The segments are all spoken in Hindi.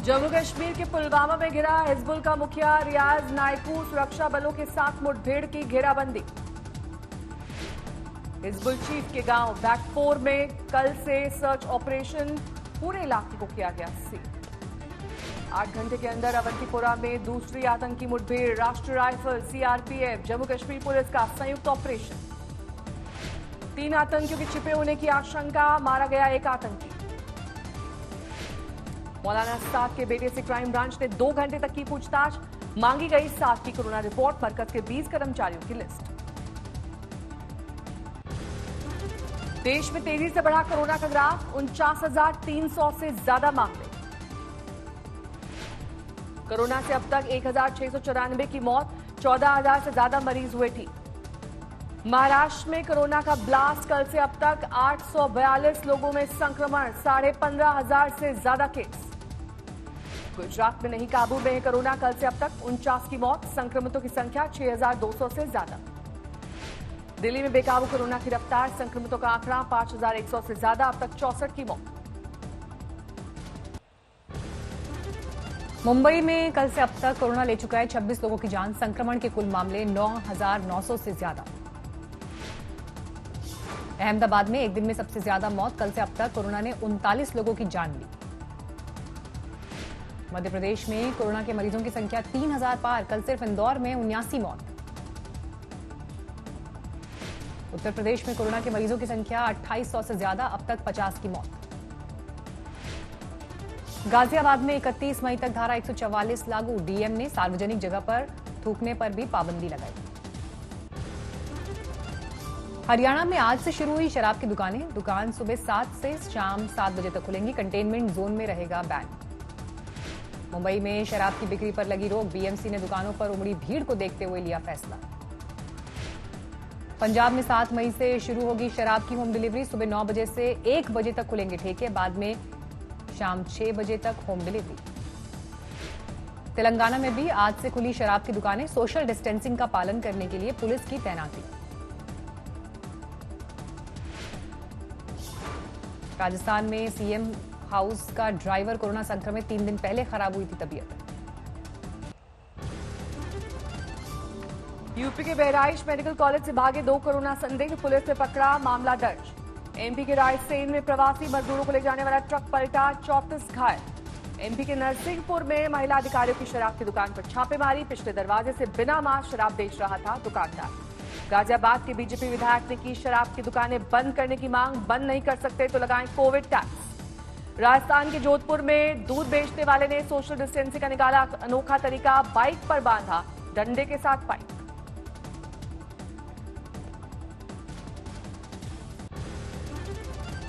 जम्मू कश्मीर के पुलवामा में घिरा हिजबुल का मुखिया रियाज नायकू, सुरक्षा बलों के साथ मुठभेड़ की घेराबंदी। हिजबुल चीफ के गांव बैकपोर में कल से सर्च ऑपरेशन, पूरे इलाके को किया गया सील। 8 घंटे के अंदर अवंतीपोरा में दूसरी आतंकी मुठभेड़, राष्ट्रीय rifle, CRPF, Jammu Kashmir police का संयुक्त ऑपरेशन। 3 आतंकियों के छिपे होने की आशंका, मारा गया एक आतंकी। मौलाना साद के बेटे से क्राइम ब्रांच ने 2 घंटे तक की पूछताछ, मांगी गई साद की कोरोना रिपोर्ट, मरकज के 20 कर्मचारियों की लिस्ट। देश में तेजी से बढ़ा कोरोना का ग्राफ, 49,300 से ज्यादा मामले। कोरोना से अब तक 1,694 की मौत, 14,000 से ज्यादा मरीज हुए ठीक। महाराष्ट्र में कोरोना का ब्लास्ट, कल से अब तक 842 लोगों में संक्रमण, 15,500 से ज्यादा केस। गुजरात में नहीं काबू में है कोरोना, कल से अब तक 49 की मौत, संक्रमितों की संख्या 6,200 से ज्यादा। दिल्ली में बेकाबू कोरोना की रफ्तार, संक्रमितों का आंकड़ा 5,100 से ज्यादा, अब तक 64 की मौत। मुंबई में कल से अब तक कोरोना ले चुका है 26 लोगों की जान, संक्रमण के कुल मामले 9,900 से ज्यादा। अहमदाबाद में एक दिन में सबसे ज्यादा मौत, कल से अब तक कोरोना ने 39 लोगों की जान ली। मध्य प्रदेश में कोरोना के मरीजों की संख्या 3,000 पार, कल सिर्फ इंदौर में 79 मौत। उत्तर प्रदेश में कोरोना के मरीजों की संख्या 2,800 से ज्यादा, अब तक 50 की मौत। गाजियाबाद में 31 मई तक धारा 144 लागू, डीएम ने सार्वजनिक जगह पर थूकने पर भी पाबंदी लगाई। हरियाणा में आज से शुरू हुई शराब की दुकानें, दुकान सुबह 7 से शाम 7 बजे तक खुलेंगी, कंटेनमेंट जोन में रहेगा बैन। मुंबई में शराब की बिक्री पर लगी रोक, बीएमसी ने दुकानों पर उमड़ी भीड़ को देखते हुए लिया फैसला। पंजाब में 7 मई से शुरू होगी शराब की होम डिलीवरी, सुबह 9 बजे से 1 बजे तक खुलेंगे ठेके, बाद में शाम 6 बजे तक होम डिलीवरी। तेलंगाना में भी आज से खुली शराब की दुकानें, सोशल डिस्टेंसिंग का पालन करने के लिए पुलिस की तैनाती। राजस्थान में सीएम हाउस का ड्राइवर कोरोना संक्रमित, 3 दिन पहले खराब हुई थी तबीयत। यूपी के बहराइच मेडिकल कॉलेज से भागे 2 कोरोना संदिग्ध, पुलिस ने पकड़ा, मामला दर्ज। एमपी के रायसेन में प्रवासी मजदूरों को ले जाने वाला ट्रक पलटा, 34 घायल। एमपी के नरसिंहपुर में महिला अधिकारियों की शराब की दुकान पर छापेमारी, पिछले दरवाजे से बिना मास्क शराब बेच रहा था दुकानदार। गाजियाबाद के बीजेपी विधायक ने की शराब की दुकानें बंद करने की मांग, बंद नहीं कर सकते तो लगाएं कोविड टैक्स। राजस्थान के जोधपुर में दूध बेचने वाले ने सोशल डिस्टेंसिंग का निकाला अनोखा तरीका, बाइक पर बांधा डंडे के साथ पाइप।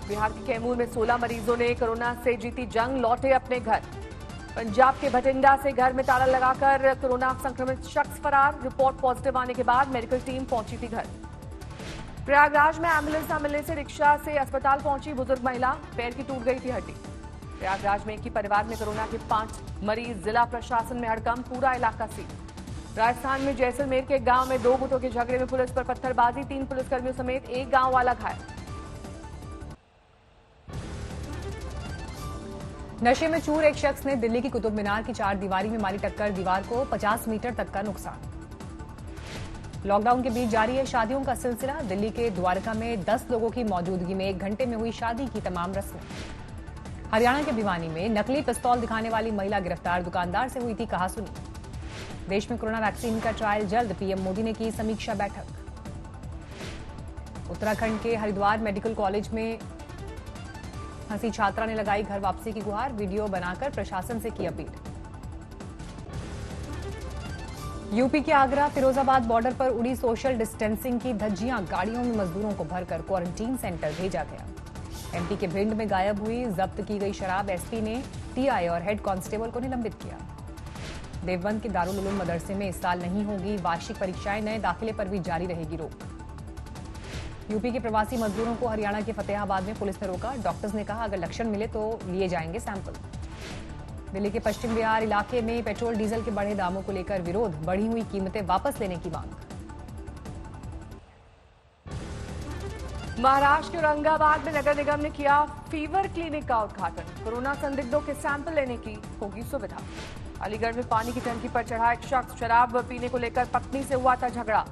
बिहार के कैमूर में 16 मरीजों ने कोरोना से जीती जंग, लौटे अपने घर। पंजाब के भटिंडा से घर में ताला लगाकर कोरोना संक्रमित शख्स फरार, रिपोर्ट पॉजिटिव आने के बाद मेडिकल टीम पहुंची थी घर। प्रयागराज में एम्बुलेंस न मिलने से रिक्शा से अस्पताल पहुंची बुजुर्ग महिला, पैर की टूट गई थी हड्डी। प्रयागराज में एक ही परिवार में कोरोना के 5 मरीज, जिला प्रशासन में हड़कंप, पूरा इलाका सील। राजस्थान में जैसलमेर के एक गांव में 2 गुटों के झगड़े में पुलिस पर पत्थरबाजी, 3 पुलिसकर्मियों समेत एक गांव वाला घायल। नशे में चूर एक शख्स ने दिल्ली की कुतुब मीनार की 4 दीवारी में मारी टक्कर, दीवार को 50 मीटर तक का नुकसान। लॉकडाउन के बीच जारी है शादियों का सिलसिला, दिल्ली के द्वारका में 10 लोगों की मौजूदगी में 1 घंटे में हुई शादी की तमाम रस्में। हरियाणा के भिवानी में नकली पिस्तौल दिखाने वाली महिला गिरफ्तार, दुकानदार से हुई थी कहासुनी। देश में कोरोना वैक्सीन का ट्रायल जल्द, पीएम मोदी ने की समीक्षा बैठक। उत्तराखंड के हरिद्वार मेडिकल कॉलेज में फंसी छात्रा ने लगाई घर वापसी की गुहार, वीडियो बनाकर प्रशासन से की अपील। यूपी के आगरा फिरोजाबाद बॉर्डर पर उड़ी सोशल डिस्टेंसिंग की धज्जियां, गाड़ियों में मजदूरों को भरकर क्वारंटीन सेंटर भेजा गया। एमपी के भिंड में गायब हुई जब्त की गई शराब, एसपी ने टीआई और हेड कांस्टेबल को निलंबित किया। देवबंद के दारुल उलूम मदरसे में इस साल नहीं होगी वार्षिक परीक्षाएं, नए दाखिले पर भी जारी रहेगी रोक। यूपी के प्रवासी मजदूरों को हरियाणा के फतेहाबाद में पुलिस ने रोका, डॉक्टर्स ने कहा अगर लक्षण मिले तो लिए जाएंगे सैंपल। दिल्ली के पश्चिम बिहार इलाके में पेट्रोल डीजल के बढ़े दामों को लेकर विरोध, बढ़ी हुई कीमतें वापस लेने की मांग। महाराष्ट्र के औरंगाबाद में नगर निगम ने किया फीवर क्लिनिक का उद्घाटन। कोरोना संदिग्धों के सैंपल लेने की होगी सुविधा। अलीगढ़ में पानी की टंकी पर चढ़ा एक शख्स, शराब पीने को लेकर पत्नी से हुआ था झगड़ा।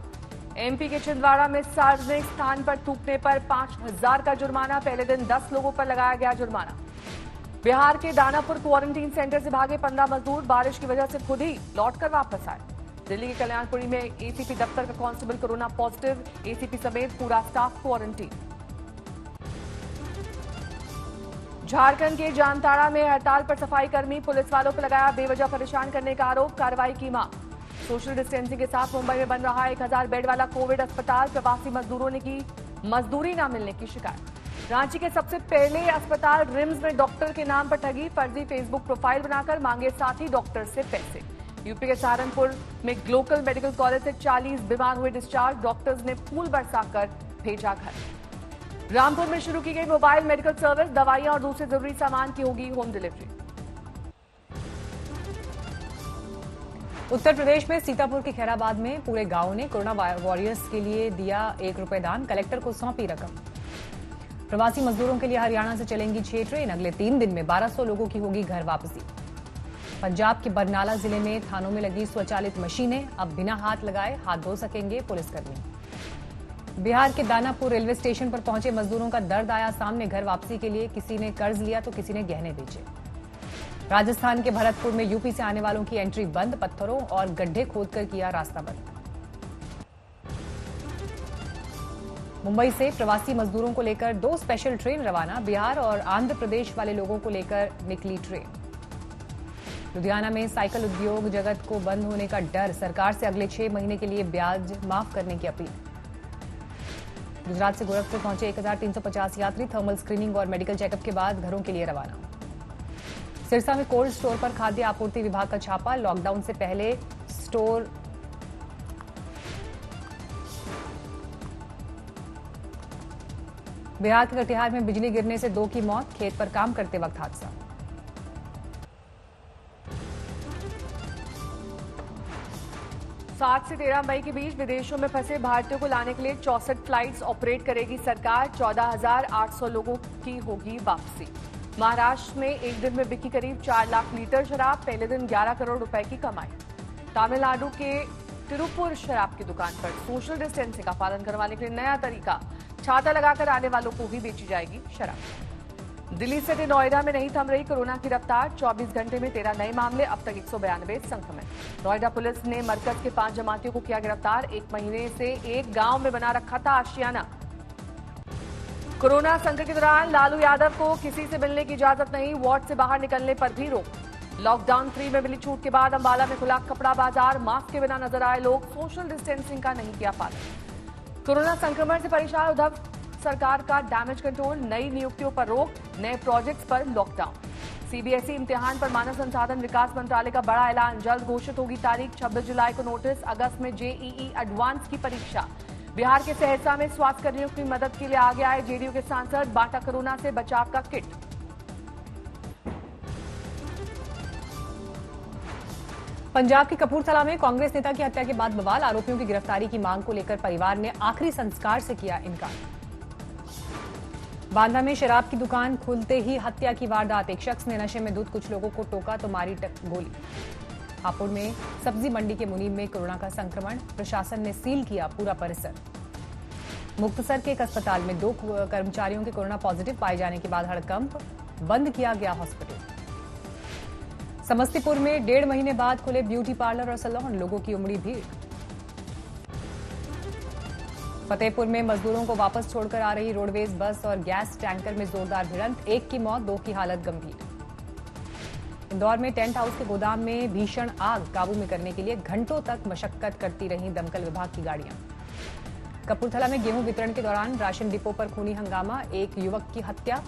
एमपी के छिंदवाड़ा में सार्वजनिक स्थान पर थूकने पर 5,000 का जुर्माना। पहले दिन 10 लोगों पर लगाया गया जुर्माना। बिहार के दानापुर क्वारंटीन सेंटर से भागे 15 मजदूर बारिश की वजह से खुद ही लौटकर वापस आए। दिल्ली के कल्याणपुरी में एसीपी दफ्तर का कांस्टेबल कोरोना पॉजिटिव, एसीपी समेत पूरा स्टाफ क्वारंटीन। झारखंड के जामताड़ा में हड़ताल पर सफाई कर्मी, पुलिस वालों पर लगाया बेवजह परेशान करने का आरोप, कार्रवाई की मांग। सोशल डिस्टेंसिंग के साथ मुंबई में बन रहा 1000 बेड वाला कोविड अस्पताल, प्रवासी मजदूरों ने की मजदूरी न मिलने की शिकायत। रांची के सबसे पहले अस्पताल रिम्स में डॉक्टर के नाम पर ठगी, फर्जी फेसबुक प्रोफाइल बनाकर मांगे साथी डॉक्टर से पैसे। यूपी के सहारनपुर में ग्लोकल मेडिकल कॉलेज से 40 बीमार हुए डिस्चार्ज, डॉक्टर्स ने फूल बरसाकर भेजा घर। रामपुर में शुरू की गई मोबाइल मेडिकल सर्विस, दवाइयां और दूसरे जरूरी सामान की होगी होम डिलीवरी। उत्तर प्रदेश में सीतापुर के खैराबाद में पूरे गांव ने कोरोना वॉरियर्स के लिए दिया 1 रुपए दान, कलेक्टर को सौंपी रकम। प्रवासी मजदूरों के लिए हरियाणा से चलेंगी 6 ट्रेन, अगले 3 दिन में 1200 लोगों की होगी घर वापसी। पंजाब के बरनाला जिले में थानों में लगी स्वचालित मशीनें, अब बिना हाथ लगाए हाथ धो सकेंगे पुलिसकर्मी। बिहार के दानापुर रेलवे स्टेशन पर पहुंचे मजदूरों का दर्द आया सामने, घर वापसी के लिए किसी ने कर्ज लिया तो किसी ने गहने बेचे। राजस्थान के भरतपुर में यूपी से आने वालों की एंट्री बंद, पत्थरों और गड्ढे खोदकर किया रास्ता बंद। मुंबई से प्रवासी मजदूरों को लेकर 2 स्पेशल ट्रेन रवाना, बिहार और आंध्र प्रदेश वाले लोगों को लेकर निकली ट्रेन। लुधियाना में साइकिल उद्योग जगत को बंद होने का डर, सरकार से अगले 6 महीने के लिए ब्याज माफ करने की अपील। गुजरात से गोरखपुर पहुंचे 1350 यात्री, थर्मल स्क्रीनिंग और मेडिकल चेकअप के बाद घरों के लिए रवाना। सिरसा में कोल्ड स्टोर पर खाद्य आपूर्ति विभाग का छापा, लॉकडाउन से पहले स्टोर बिहार के कटिहार में बिजली गिरने से 2 की मौत, खेत पर काम करते वक्त हादसा। 7 से 13 मई के बीच विदेशों में फंसे भारतीयों को लाने के लिए 64 फ्लाइट्स ऑपरेट करेगी सरकार, 14,800 लोगों की होगी वापसी। महाराष्ट्र में एक दिन में बिकी करीब 4 लाख लीटर शराब, पहले दिन 11 करोड़ रुपए की कमाई। तमिलनाडु के तिरुपुर शराब की दुकान पर सोशल डिस्टेंसिंग का पालन करवाने के लिए नया तरीका, छाता लगाकर आने वालों को ही बेची जाएगी शराब। दिल्ली से नोएडा में नहीं थम रही कोरोना की रफ्तार, 24 घंटे में 13 नए मामले, अब तक 192 संक्रमित। नोएडा पुलिस ने मरकज के 5 जमातियों को किया गिरफ्तार, 1 महीने से एक गांव में बना रखा था आशियाना। कोरोना संकट के दौरान लालू यादव को किसी से मिलने की इजाजत नहीं, वार्ड से बाहर निकलने पर भी रोक। लॉकडाउन 3 में मिली छूट के बाद अंबाला में खुला कपड़ा बाजार, मास्क के बिना नजर आए लोग, सोशल डिस्टेंसिंग का नहीं किया पालन। कोरोना संक्रमण से परेशान उद्धव सरकार का डैमेज कंट्रोल, नई नियुक्तियों पर रोक, नए प्रोजेक्ट्स पर लॉकडाउन। सीबीएसई इम्तिहान पर मानव संसाधन विकास मंत्रालय का बड़ा ऐलान, जल्द घोषित होगी तारीख, 26 जुलाई को नोटिस, अगस्त में जेईई एडवांस की परीक्षा। बिहार के सहरसा में स्वास्थ्य कर्मियों की मदद के लिए आगे आए जेडीयू के सांसद, बांटा कोरोना से बचाव का किट। पंजाब के कपूरथला में कांग्रेस नेता की हत्या के बाद बवाल, आरोपियों की गिरफ्तारी की मांग को लेकर परिवार ने आखिरी संस्कार से किया इनकार। बांदा में शराब की दुकान खुलते ही हत्या की वारदात, एक शख्स ने नशे में धुत कुछ लोगों को टोका तो मारी गोली। हापुड़ में सब्जी मंडी के मुनीम में कोरोना का संक्रमण, प्रशासन ने सील किया पूरा परिसर। मुक्तसर के एक अस्पताल में 2 कर्मचारियों के कोरोना पॉजिटिव पाए जाने के बाद हड़कंप, बंद किया गया हॉस्पिटल। समस्तीपुर में 1.5 महीने बाद खुले ब्यूटी पार्लर और सैलून, लोगों की उमड़ी भीड़। फतेहपुर में मजदूरों को वापस छोड़कर आ रही रोडवेज बस और गैस टैंकर में जोरदार भिड़ंत, 1 की मौत, 2 की हालत गंभीर। इंदौर में टेंट हाउस के गोदाम में भीषण आग, काबू में करने के लिए घंटों तक मशक्कत करती रही दमकल विभाग की गाड़ियां। कपूरथला में गेहूं वितरण के दौरान राशन डिपो पर खूनी हंगामा, 1 युवक की हत्या,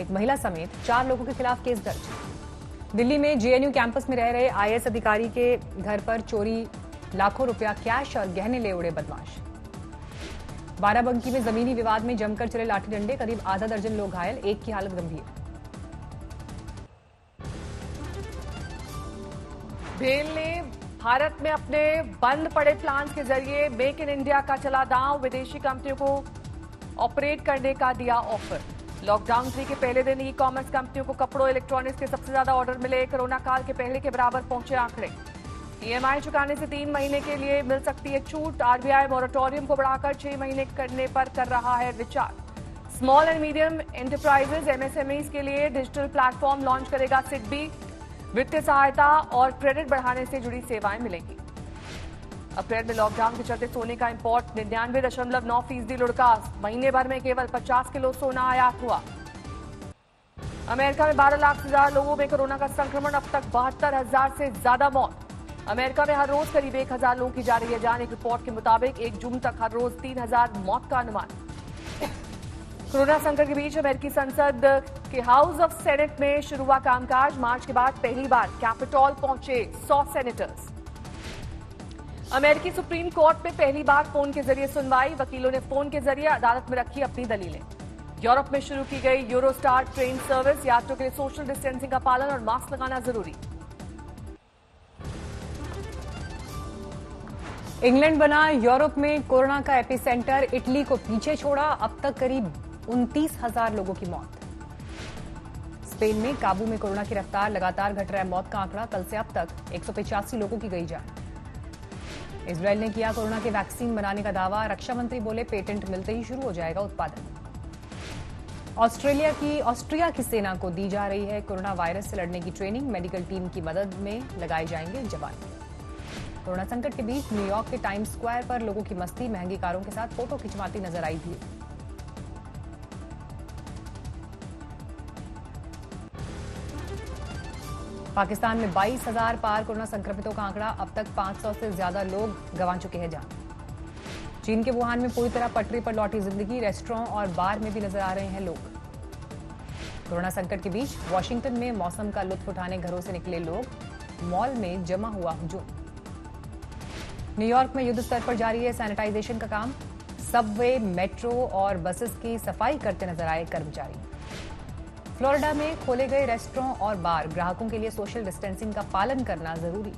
1 महिला समेत 4 लोगों के खिलाफ केस दर्ज। दिल्ली में जेएनयू कैंपस में रह रहे आईएएस अधिकारी के घर पर चोरी, लाखों रुपया कैश और गहने ले उड़े बदमाश। बाराबंकी में जमीनी विवाद में जमकर चले लाठी डंडे, करीब आधा दर्जन लोग घायल, 1 की हालत गंभीर। भेल ने भारत में अपने बंद पड़े प्लांट्स के जरिए मेक इन इंडिया का चला दांव, विदेशी कंपनियों को ऑपरेट करने का दिया ऑफर। लॉकडाउन 3 के पहले दिन ई कॉमर्स कंपनियों को कपड़ों इलेक्ट्रॉनिक्स के सबसे ज्यादा ऑर्डर मिले। कोरोना काल के पहले के बराबर पहुंचे आंकड़े। ईएमआई चुकाने से 3 महीने के लिए मिल सकती है छूट। आरबीआई मोरेटोरियम को बढ़ाकर 6 महीने करने पर कर रहा है विचार। Small and medium enterprises MSMEs के लिए डिजिटल प्लेटफॉर्म लॉन्च करेगा सिडबी। वित्तीय सहायता और क्रेडिट बढ़ाने से जुड़ी सेवाएं मिलेंगी। अप्रैल में लॉकडाउन के चलते सोने का इंपोर्ट 99.9% लुढ़का। महीने भर में केवल 50 किलो सोना आयात हुआ। अमेरिका में 12 लाख से ज्यादा लोगों में कोरोना का संक्रमण। अब तक 72,000 से ज्यादा मौत। अमेरिका में हर रोज करीब 1,000 लोगों की जा रही है जान। एक रिपोर्ट के मुताबिक 1 जून तक हर रोज 3,000 मौत का अनुमान। कोरोना संकट के बीच अमेरिकी संसद के हाउस ऑफ सेनेट में शुरू हुआ कामकाज। मार्च के बाद पहली बार कैपिटॉल पहुंचे 100 सेनेटर्स। अमेरिकी सुप्रीम कोर्ट में पहली बार फोन के जरिए सुनवाई। वकीलों ने फोन के जरिए अदालत में रखी अपनी दलीलें। यूरोप में शुरू की गई यूरोस्टार ट्रेन सर्विस। यात्रियों के लिए सोशल डिस्टेंसिंग का पालन और मास्क लगाना जरूरी। इंग्लैंड बना यूरोप में कोरोना का एपिसेंटर। इटली को पीछे छोड़ा। अब तक करीब 29,000 लोगों की मौत। स्पेन में काबू में कोरोना की रफ्तार। लगातार घट रहा है मौत का आंकड़ा। कल से अब तक 185 लोगों की गई जान। इजरायल ने किया कोरोना के वैक्सीन बनाने का दावा। रक्षा मंत्री बोले पेटेंट मिलते ही शुरू हो जाएगा उत्पादन। ऑस्ट्रिया की सेना को दी जा रही है कोरोना वायरस से लड़ने की ट्रेनिंग। मेडिकल टीम की मदद में लगाए जाएंगे जवान। कोरोना संकट के बीच न्यूयॉर्क के टाइम्स स्क्वायर पर लोगों की मस्ती। महंगी कारों के साथ फोटो खिंचवाती नजर आई भीड़। पाकिस्तान में 22,000 पार कोरोना संक्रमितों का आंकड़ा। अब तक 500 से ज्यादा लोग गंवा चुके हैं जान। चीन के वुहान में पूरी तरह पटरी पर लौटी जिंदगी। रेस्टोरेंट और बार में भी नजर आ रहे हैं लोग। कोरोना संकट के बीच वॉशिंगटन में मौसम का लुत्फ उठाने घरों से निकले लोग। मॉल में जमा हुआ हुजूम। न्यूयॉर्क में युद्ध स्तर पर जारी है सैनिटाइजेशन का काम। सबवे, मेट्रो और बसेस की सफाई करते नजर आए कर्मचारी। फ्लोरिडा में खोले गए रेस्टोरेंट और बार। ग्राहकों के लिए सोशल डिस्टेंसिंग का पालन करना जरूरी।